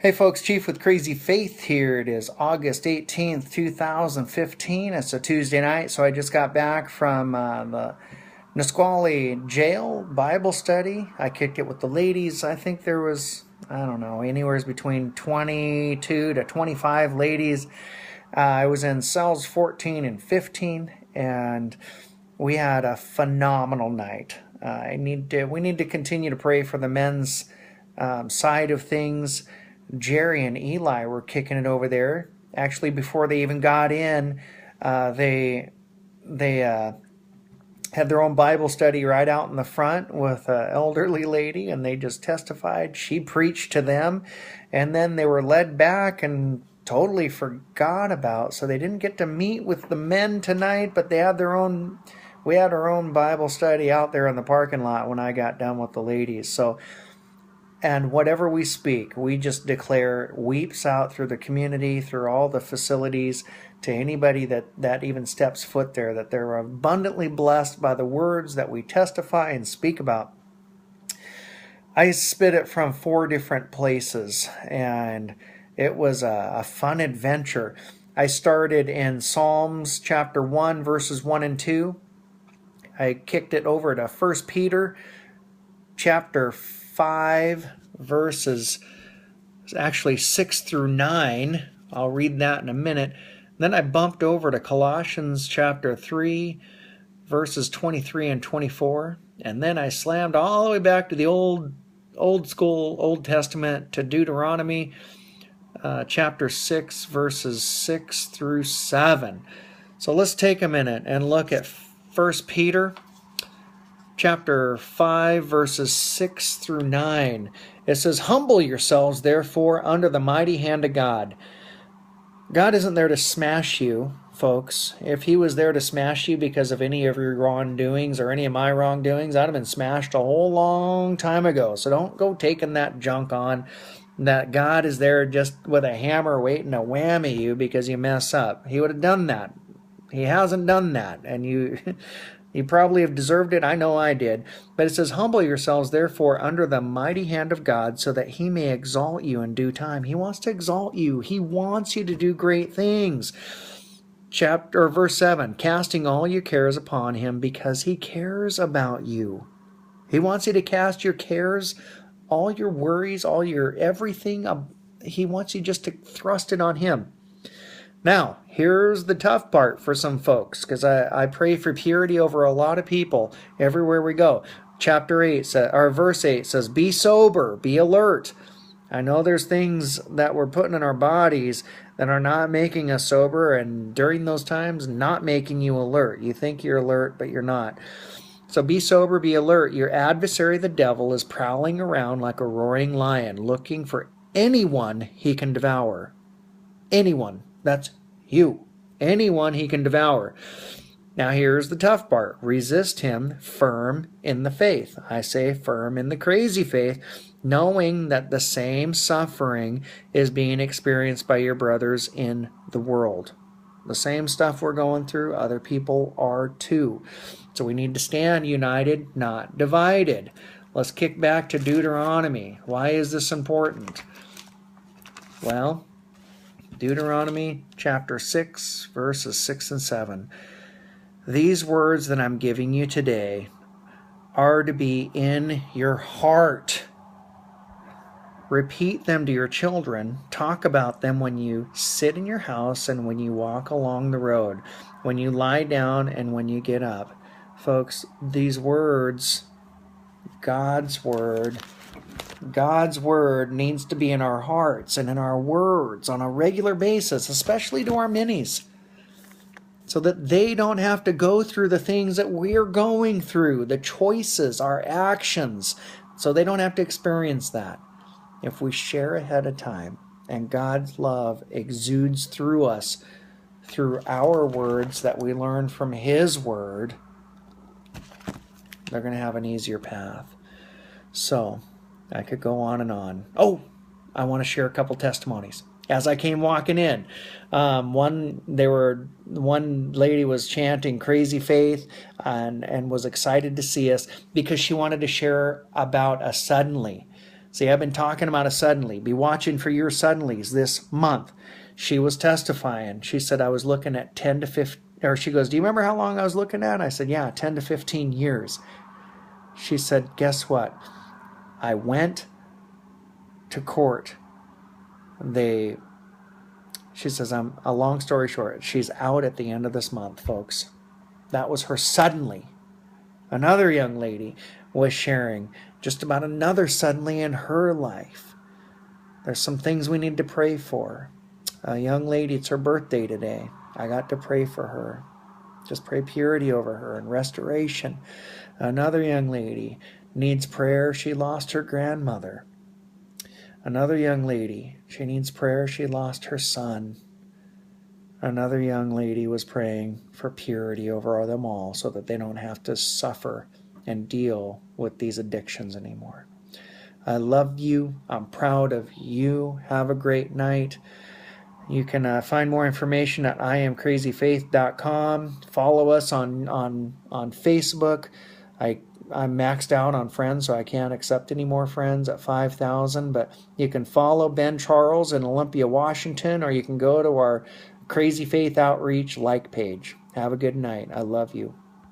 Hey folks, Chief with Crazy Faith here. It is August 18th, 2015. It's a Tuesday night, so I just got back from the Nisqually jail Bible study. I kicked it with the ladies. I think there was, I don't know, anywhere between 22 to 25 ladies. I was in cells 14 and 15, and we had a phenomenal night. We need to continue to pray for the men's side of things. Jerry and Eli were kicking it over there. Actually, before they even got in, they had their own Bible study right out in the front with an elderly lady, and they just testified. She preached to them, and then they were led back and totally forgot about. So they didn't get to meet with the men tonight, but they had their own. We had our own Bible study out there in the parking lot when I got done with the ladies. So. And whatever we speak, we just declare weeps out through the community, through all the facilities, to anybody that even steps foot there, that they're abundantly blessed by the words that we testify and speak about. I spit it from 4 different places, and it was a fun adventure. I started in Psalms chapter 1, verses 1 and 2. I kicked it over to 1 Peter chapter 5, verses actually 6 through 9. I'll read that in a minute. Then I bumped over to Colossians chapter 3, verses 23 and 24. And then I slammed all the way back to the old school Old Testament to Deuteronomy chapter 6, verses 6 through 7. So let's take a minute and look at 1 Peter chapter 5, verses 6 through 9. It says, "Humble yourselves, therefore, under the mighty hand of God." God isn't there to smash you, folks. If he was there to smash you because of any of your wrongdoings or any of my wrongdoings, I'd have been smashed a whole long time ago. So don't go taking that junk on, that God is there just with a hammer waiting to whammy you because you mess up. He would have done that. He hasn't done that, and you probably have deserved it. I know I did. But it says, "Humble yourselves, therefore, under the mighty hand of God, so that he may exalt you in due time." He wants to exalt you. He wants you to do great things. Verse 7, "Casting all your cares upon him, because he cares about you." He wants you to cast your cares, all your worries, all your everything. He wants you just to thrust it on him. Now, here's the tough part for some folks, because I pray for purity over a lot of people everywhere we go. Verse 8 says, "Be sober, be alert." I know there's things that we're putting in our bodies that are not making us sober, and during those times, not making you alert. You think you're alert, but you're not. So be sober, be alert. Your adversary, the devil, is prowling around like a roaring lion, looking for anyone he can devour. Anyone. That's you. Anyone he can devour. Now here's the tough part. Resist him firm in the faith. I say firm in the crazy faith, knowing that the same suffering is being experienced by your brothers in the world. The same stuff we're going through, other people are too. So we need to stand united, not divided. Let's kick back to Deuteronomy. Why is this important? Well, Deuteronomy chapter 6, verses 6 and 7. "These words that I'm giving you today are to be in your heart. Repeat them to your children. Talk about them when you sit in your house and when you walk along the road, when you lie down and when you get up." Folks, these words, God's word needs to be in our hearts and in our words on a regular basis, especially to our minis, so that they don't have to go through the things that we're going through, the choices, our actions, so they don't have to experience that. If we share ahead of time and God's love exudes through us, through our words that we learn from his word, they're going to have an easier path. So I could go on and on. Oh, I want to share a couple testimonies. As I came walking in, one lady was chanting "Crazy Faith" and was excited to see us because she wanted to share about a suddenly. See, I've been talking about a suddenly. Be watching for your suddenlies this month. She was testifying. She said, I was looking at 10 to 15, or she goes, do you remember how long I was looking at? I said, yeah, 10 to 15 years. She said, guess what? I went to court. She says, a long story short, she's out at the end of this month, folks. That was her suddenly. Another young lady was sharing just about another suddenly in her life. There's some things we need to pray for. A young lady, it's her birthday today. I got to pray for her. Just pray purity over her and restoration. Another young lady needs prayer. She lost her grandmother. Another young lady, she needs prayer. She lost her son. Another young lady was praying for purity over them all so that they don't have to suffer and deal with these addictions anymore. I love you. I'm proud of you. Have a great night. You can find more information at iamcrazyfaith.com. Follow us on Facebook. I'm maxed out on friends, so I can't accept any more friends at 5,000. But you can follow Ben Charles in Olympia, Washington, or you can go to our Crazy Faith Outreach like page. Have a good night. I love you.